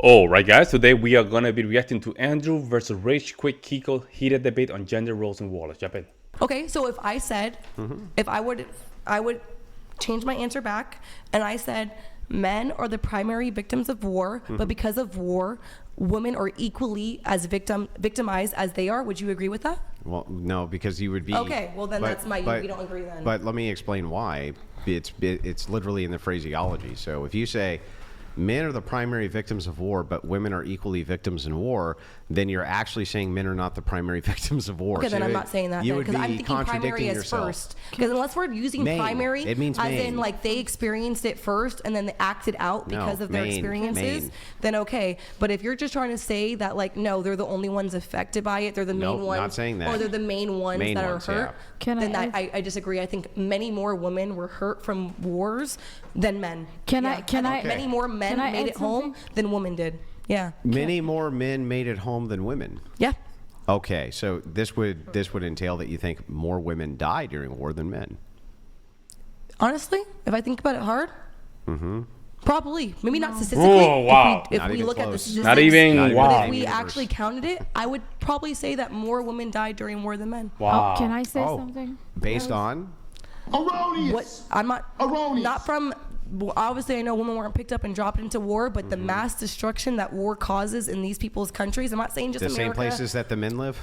All right, guys. Today we are gonna be reacting to Andrew versus RAGEQUIT Keeko heated debate on gender roles in war. Let's jump in. Okay, so if I said, if I would change my answer back, and I said men are the primary victims of war, but because of war, women are equally as victimized as they are. Would you agree with that? Well, no, because you would be. Okay, well then that's my. We don't agree then. But let me explain why. It's literally in the phraseology. So if you say men are the primary victims of war, but women are equally victims in war, then you're actually saying men are not the primary victims of war. Okay, so then I'm not saying that. You would because be I'm thinking contradicting primary as yourself. first. Because unless we're using Main. primary, It means as main. in like they experienced it first and then they acted out because of their main, experiences, main. then okay. But if you're just trying to say that like no, they're the only ones affected by it, they're the main ones, not saying that. or they're the main ones Main that ones, are hurt, yeah. then I disagree. I think many more women were hurt from wars than men. Many more men made it home than women did. Yeah. Many more men made it home than women. Yeah. Okay, so this would entail that you think more women die during war than men. Honestly, if I think about it hard, probably. Maybe not statistically. Oh, wow. If Not we even look at the close. statistics. Not even. Not even Wow. But if we Universe. actually counted it, I would probably say that more women died during war than men. Wow. Can I say Oh. something? Based on? Erroneous. What I'm not Erroneous. not from. Well, obviously, I know women weren't picked up and dropped into war, but the mass destruction that war causes in these people's countries. I'm not saying just The America, same places that the men live?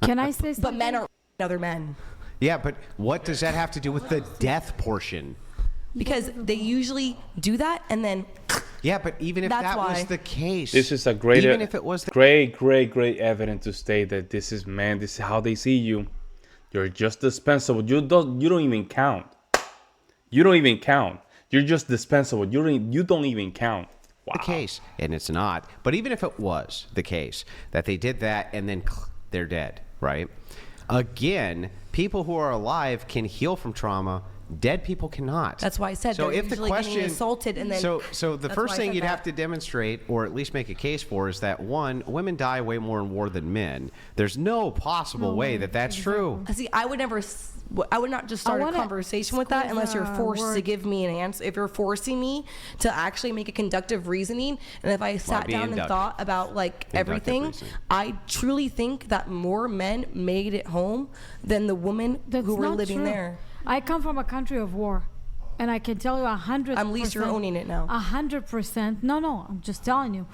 Can I say something? but men are other men Yeah, but what does that have to do with the death portion? because they usually do that and then. Yeah, but even if That's that was why. the case, This is a great, even if it was the great evidence to state that this is how they see you. You're just dispensable. You don't even count. You don't even count. You're just dispensable. You don't even count. Wow. the case, and it's not. But even if it was the case that they did that and then they're dead, right? Again, people who are alive can heal from trauma. Dead people cannot. That's why I said so. they're If the usually question, getting assaulted and then. so the that's first why I thing said you'd that. have to demonstrate, or at least make a case for, is that one, women die way more in war than men. There's no possible way that that's true. See, I would never. I would not just start a wanna conversation with that unless you're squeeze a forced to word. give me an answer. If you're forcing me to actually make a conductive reasoning, and if I sat be down and inductive. thought about like everything, reasoning. I truly think that more men made it home than the women That's who were not living true. there. I come from a country of war, and I can tell you 100%. At least you're owning it now. 100%. No, I'm just telling you.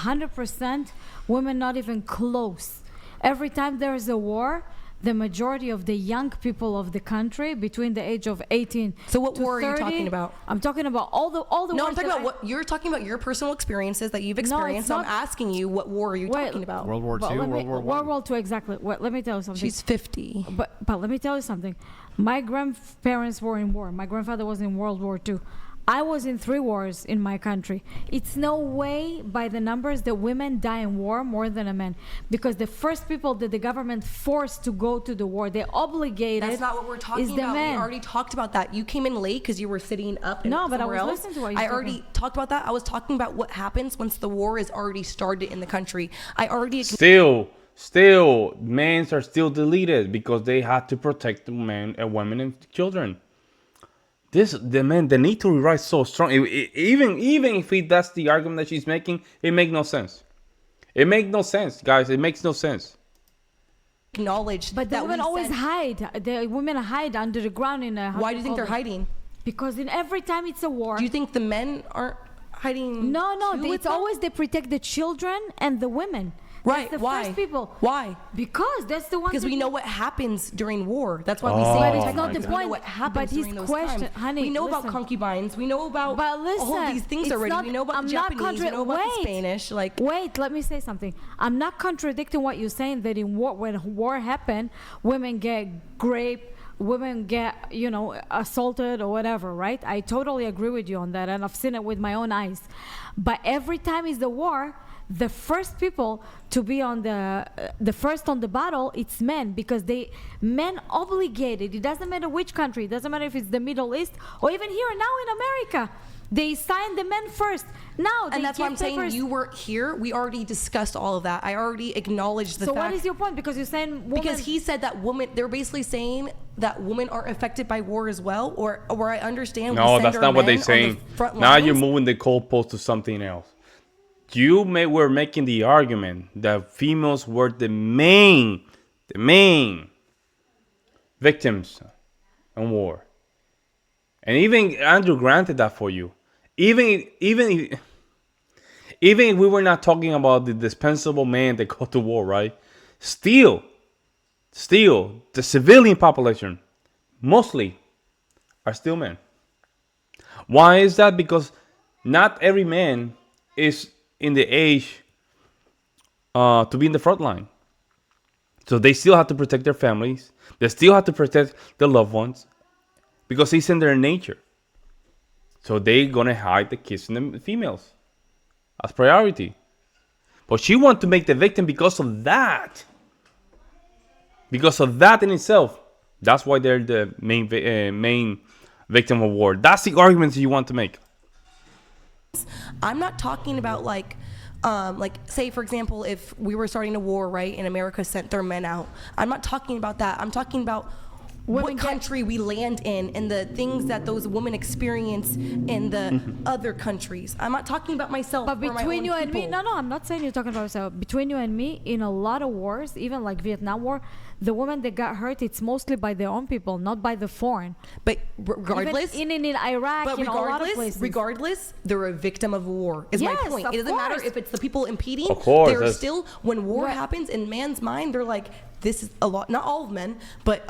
100% women not even close. Every time there is a war, the majority of the young people of the country between the age of 18 So what to war are you 30, talking about? I'm talking about all the No, wars I'm talking that about what you're talking about. Your personal experiences that you've it's experienced. So I'm not- asking you, what war are you Wait, talking about? World War But II, let me- World War I. World War II, exactly. Let me tell you something. She's 50. But let me tell you something. My grandparents were in war. My grandfather was in World War II. I was in 3 wars in my country. It's no way by the numbers that women die in war more than a man, because the first people that the government forced to go to the war, they obligated. That's not what we're talking is the about. men. We already talked about that. You came in late because you were sitting up. No, but I somewhere was else. listening to what you I were already talked about that. I was talking about what happens once the war is already started in the country. I already. Still, men are still deleted because they had to protect the men and women and children. The need to rewrite so strong. Even if that's the argument that she's making, it makes no sense. It makes no sense, guys. It makes no sense. Acknowledge But the that women we always said- hide. The women hide under the ground in a. Why do you think they're hiding? Because in every time it's a war. Do you think the men aren't hiding? No, too with it's them? always they protect the children and the women. Right, That's the why? first people. Why? Because that's the one. Because we know what happens during war. That's why we Oh, say But this it's not because the we know point. what happens But his during those question, times. honey, we know about listen. concubines. We know about But listen, all of these things it's already. not- We know about I'm the not Japanese. We know about the Spanish. Like, Wait, let me say something. I'm not contradicting what you're saying that in war, when war happened, women get raped, women get, assaulted or whatever, right? I totally agree with you on that, and I've seen it with my own eyes. But every time is the war, the first people to be on the first on the battle, it's men, because men obligated. It doesn't matter which country. It doesn't matter if it's the Middle East or even here now in America. They signed the men first. Now they and that's why give I'm saying papers. you weren't here. We already discussed all of that. I already acknowledged the So fact. what is your point? Because you're saying women. Because he said that women, they're basically saying that women are affected by war as well, or where I understand. No, we that's send our not what men they're on the saying. front Now you're lines. moving the goalpost to something else. were making the argument that females were the main victims in war. And even Andrew granted that for you. Even if we were not talking about the dispensable man that go to war, right? Still, the civilian population mostly are still men. Why is that? Because not every man is in the age to be in the front line. So they still have to protect their families. They still have to protect their loved ones because it's in their nature. So they're gonna hide the kids and the females as priority. But she wants to make the victim because of that. Because of that in itself. That's why they're the main victim of war. That's the arguments you want to make. I'm not talking about like say for example, if we were starting a war, right, and America sent their men out. I'm not talking about that. I'm talking about what country we land in and the things that those women experience in the other countries. I'm not talking about myself. But or between you and me, people. no, I'm not saying you're talking about yourself. Between you and me, in a lot of wars, even like Vietnam War, the women that got hurt, it's mostly by their own people, not by the foreign. But regardless, even in Iraq, but in a lot of places. regardless, they're a victim of war. Is my Yes, point. of It doesn't matter course. if it's the people impeding. Of course, They're that's- still, when war Right. happens in man's mind, they're like, this is a lot. Not all of men, but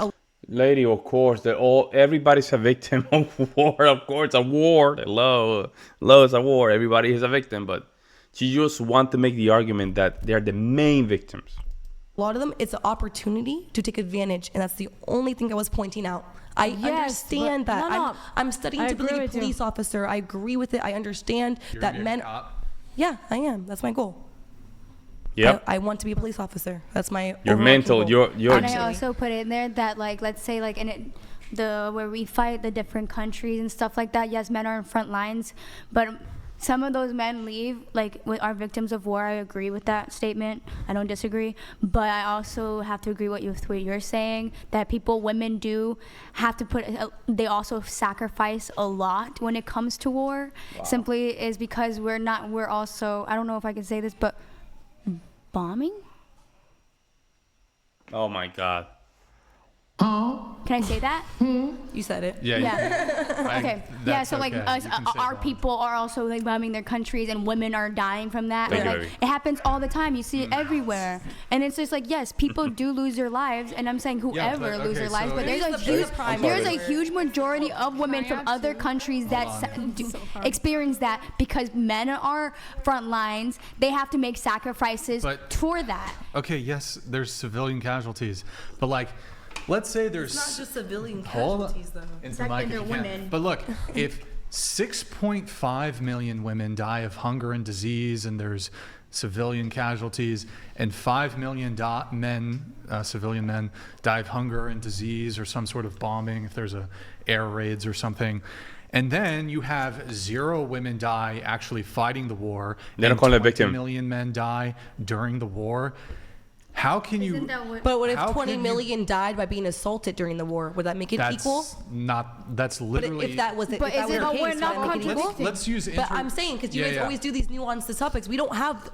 Lady, of course, everybody's a victim of war. Of course, a war. Love is a war. Everybody is a victim, but she just want to make the argument that they're the main victims. a lot of them, it's an opportunity to take advantage, and that's the only thing I was pointing out. I understand but- that. no, I'm studying I to be agree a with you. police officer. I agree with it. I understand that men. Yeah, I am. That's my goal. Yep. I want to be a police officer. That's my. Your overarching mental, goal. your And I also put in there that, like, let's say, like, in it, where we fight the different countries and stuff like that. Yes, men are in front lines, but some of those men leave, like, with our victims of war. I agree with that statement. I don't disagree, but I also have to agree with what you're saying, that women do have to they also sacrifice a lot when it comes to war. Simply is because we're also, I don't know if I can say this, but bombing. Oh my God. Can I say that? You said it. Yeah. Okay. Yeah. So like us, our people are also like bombing their countries, and women are dying from that. Thank you, Like, baby. it happens all the time. You see it everywhere, and it's just like, yes, people do lose their lives, and I'm saying whoever lose their lives, but there's a huge majority of women from other countries that experience that because men are front lines. They have to make sacrifices for that. Okay, yes, there's civilian casualties, but like, let's say there's It's not just civilian Hold on. casualties, though. Into the mic if they're you can. women. But look, if 6.5 million women die of hunger and disease, and there's civilian casualties, and 5 million civilian men die of hunger and disease or some sort of bombing, if there's air raids or something, and then you have 0 women die actually fighting the war, They don't and call it a 20 victim. million men die during the war. How can you? But what if how 20 can million died by being assaulted during the war? Would that make it equal? That's But literally. if that was the, But if that is was it- the but case, we're would not that make it equal? contradicting. Let's use. But I'm saying, because you guys always do these nuanced topics. We don't have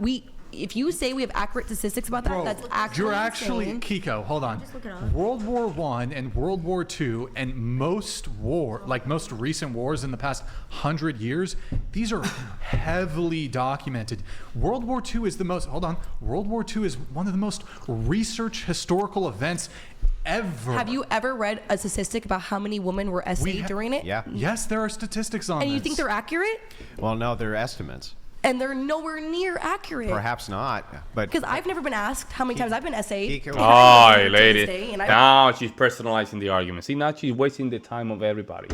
if you say we have accurate statistics about that, Bro, that's actually you're actually insane. Keeko. Hold on. Just look it up. World War I and World War II and most recent wars in the past 100 years, these are heavily documented. World War II is the most. Hold on. World War II is one of the most research historical events ever. Have you ever read a statistic about how many women were essayed during it? Yeah. Yes, there are statistics on And you this. think they're accurate? Well, no, they're estimates. And they're nowhere near accurate. Perhaps not, but Because I've never been asked how many times I've been essayed. Keeko- And I Oh, don't know to lady. this day, and I- Now she's personalizing the argument. See, now she's wasting the time of everybody.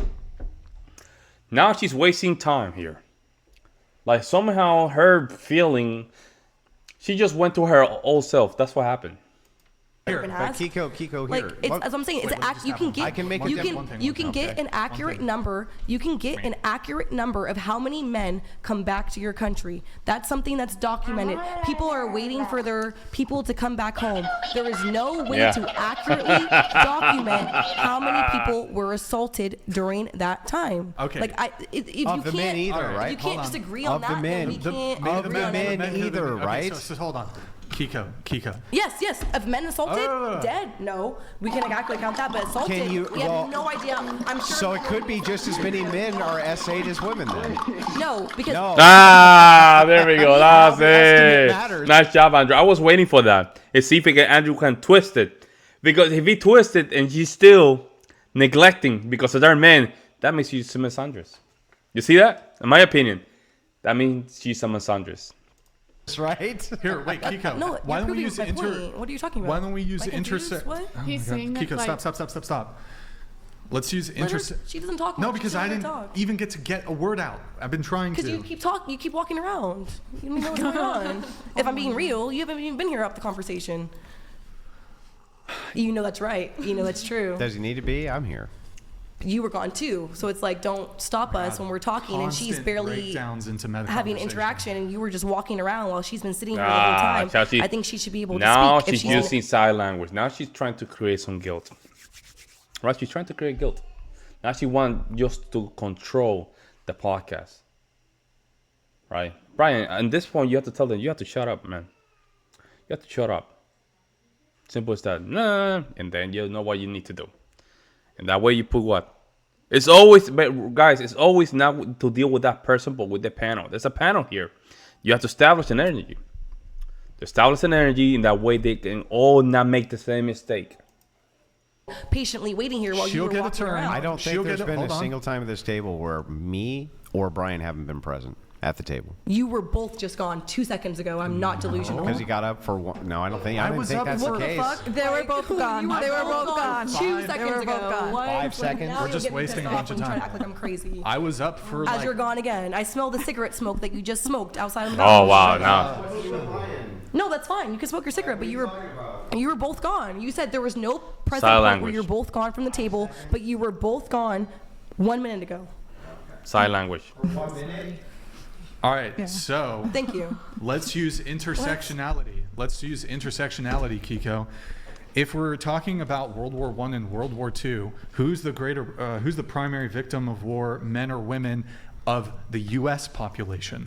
Now she's wasting time here. Like somehow her feeling, she just went to her old self. That's what happened. Urban But has. Keeko, Like here. it's, What- as I'm saying, it's Wait, an let me act. just You have can one. get. I can make you a can one thing. you can Okay. get an accurate number. You can get an accurate number of how many men come back to your country. That's something that's documented. People are waiting for their people to come back home. There is no way Yeah. to accurately document how many people were assaulted during that time. Okay. Like if you Of the men can't, either, Alright, right? you can't hold just on. agree on Of the that. then men. we can't Of agree the on men anything. who either, okay, right? So hold on. Keeko. Yes. If men assaulted, Oh. dead. No, we can actually count that. But assaulted, Can you- we well, have no idea. I'm sure. So it could be just as many men are S8 as women then. No, because No. There we go. That's the estimate it. matters. Nice job, Andrew. I was waiting for that. And see if Andrew can twist it. Because if he twists it and she's still neglecting because of their men, that makes you a misandrist. You see that? In my opinion, that means she's a misandrist. That's right. Here, wait, Keeko. no, why you're don't we proving use my point. What are you talking about? Why don't we use Am I confused? intersect? What? He's saying that, Keeko, like- stop. Let's use Let her- intersect. She doesn't talk. No, much. because She I doesn't didn't talk. even get to get a word out. I've been trying Because to. you keep talking, you keep walking around. You don't even know what's going on. If I'm being real, you haven't even been here up the conversation. You know that's right. You know that's true. Does he need to be? I'm here. You were gone too, so it's like don't stop us when we're talking, and she's Constant barely breakdowns into meta having conversation. interaction, and you were just walking around while she's been sitting here the whole time. Chelsea, I think she should be able to now speak. if she's using sign language. Now she's trying to create some guilt. Right? She's trying to create guilt. Now she wants just to control the podcast. Right? Brian, at this point, you have to tell them, you have to shut up, man. You have to shut up. Simple as that. Nah, and then you know what you need to do. And that way you put what? It's always, but guys, it's always not to deal with that person, but with the panel. There's a panel here. You have to establish an energy. Establish an energy, in that way they can all not make the same mistake. patiently waiting here while She'll you were get a walking turn. around. I don't She'll think there's get it- been a hold on. single time at this table where me or Brian haven't been present at the table. You were both just gone 2 seconds ago. I'm not delusional. Because he got up for one. No, I don't think. I didn't was think up that's for- the What the case. fuck? They were both gone. You They were both gone. 2 Fine. seconds They were ago. both gone. What? 5 seconds. Now We're you're just getting wasting pissed a off bunch of and trying to time. act like I'm crazy. I was up for As like. you're gone again, I smell the cigarette smoke that you just smoked outside of the Oh, bathroom. wow. Now, No, that's fine. You can smoke your cigarette, but you were both gone. You said there was no present Sign point where language. you're both gone from the table, but you were both gone 1 minute ago. sign language. All right, so Thank you. let's use intersectionality. Let's use intersectionality, Keeko. If we're talking about World War I and World War II, who's the primary victim of war, men or women, of the U.S. population?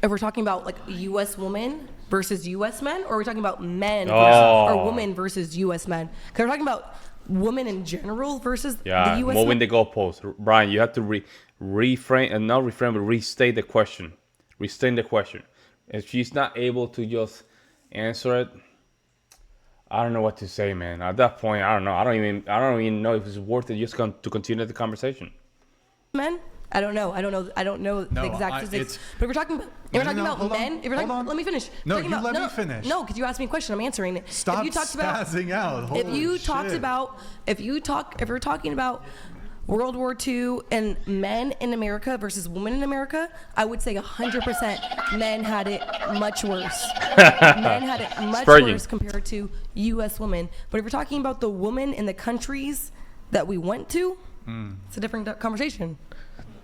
If we're talking about like U.S. women versus U.S. men, or are we talking about men Oh. or women versus U.S. men? Because we're talking about women in general versus Yeah, the U.S. moving men. the goalpost. Brian, you have to reframe, and not reframe, but restate the question. Restate the question. If she's not able to just answer it, I don't know what to say, man. At that point, I don't know. I don't even know if it's worth it just to continue the conversation. Men? I don't know No, the exact I- statistics. it's- But if we're talking about, No, hold on, men, if we're hold talking, on. let me finish. No, Talking you about- let me finish. No, because you asked me a question, I'm answering it. Stop if you talked about, spazzing out. if you Holy talked shit. about, if we're talking about World War II and men in America versus women in America, I would say 100% men had it much worse. Men had it much Spurgeon. worse compared to U.S. women. But if we're talking about the women in the countries that we went to, it's a different conversation.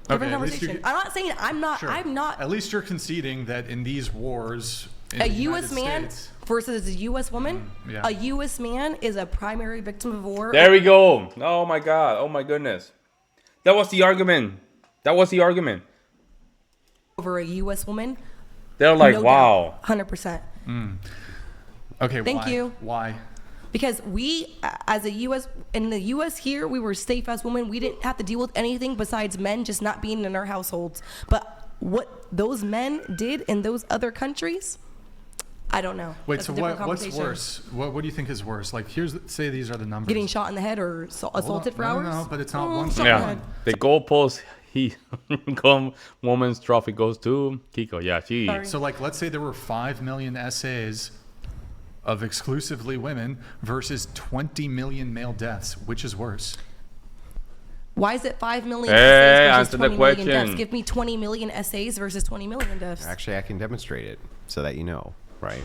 Different at least you conversation. get- I'm not saying Sure. I'm not At least you're conceding that in these wars, in a the U.S. United man States- versus a U.S. woman. yeah. A U.S. man is a primary victim of war. There we go. Oh my God. Oh my goodness. That was the argument. Over a U.S. woman. They're like, no wow. doubt, 100%. Okay, Thank why? you. Why? Because we, as a U.S. in the U.S. here, we were safe as women. We didn't have to deal with anything besides men just not being in our households. But what those men did in those other countries, I don't know. Wait, That's so a different what's conversation. worse? What do you think is worse? Like, say these are the numbers. Getting shot in the head or assaulted for hours? No, but it's not one shot in side. the Yeah. head. The goalpost, woman's trophy goes to Keeko. Yeah, she. Sorry. So, like, let's say there were 5 million essays of exclusively women versus 20 million male deaths. Which is worse? Why is it 5 million Hey, essays versus answer the 20 million deaths? question. Give me 20 million essays versus 20 million deaths. Actually, I can demonstrate it so that you know, right?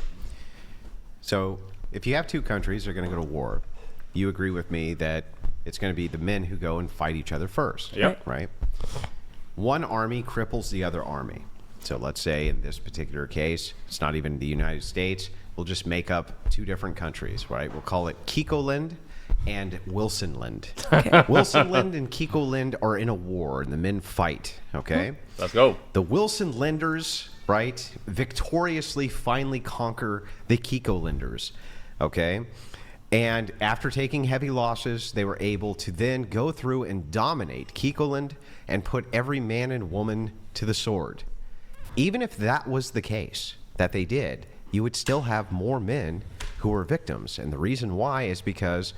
So, if you have two countries that are going to go to war, you agree with me that it's going to be the men who go and fight each other first. Yep. Right? One army cripples the other army. So let's say in this particular case, it's not even the United States. We'll just make up two different countries, right? We'll call it Keekoland and Wilsonland. Wilsonland and Keekoland are in a war, and the men fight, okay? Let's go. The Wilsonlanders, right, victoriously finally conquer the Keekolanders, okay? And after taking heavy losses, they were able to then go through and dominate Keekoland and put every man and woman to the sword. Even if that was the case, that they did, you would still have more men who were victims. And the reason why is because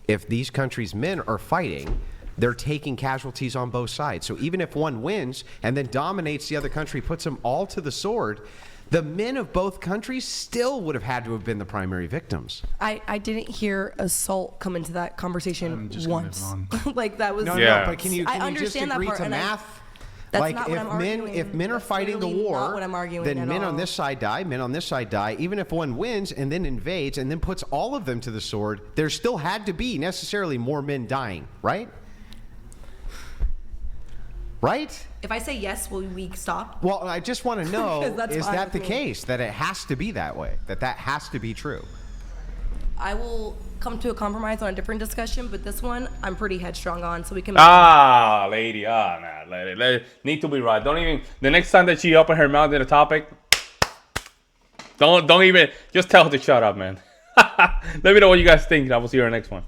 if these countries' men are fighting, they're taking casualties on both sides. So even if one wins and then dominates the other country, puts them all to the sword, the men of both countries still would have had to have been the primary victims. I didn't hear assault come into that conversation just gonna once. move like that was. No, Yeah. no, but can you I just understand that agree part, to and math? That's Like not what I'm arguing. if men are That's fighting the literally war, not what I'm arguing then at men on all. this side die, men on this side die. Even if one wins and then invades and then puts all of them to the sword, there still had to be necessarily more men dying, right? Right? If I say yes, will we stop? Well, I just want to know, 'Cause that's is fine that with the me. case? That it has to be that way? That has to be true? I will come to a compromise on a different discussion, but this one I'm pretty headstrong on, so we can. Lady, nah, let it need to be right. Don't even, the next time that she open her mouth in a topic, don't even, just tell her to shut up, man. Let me know what you guys think, and I will see you in the next one.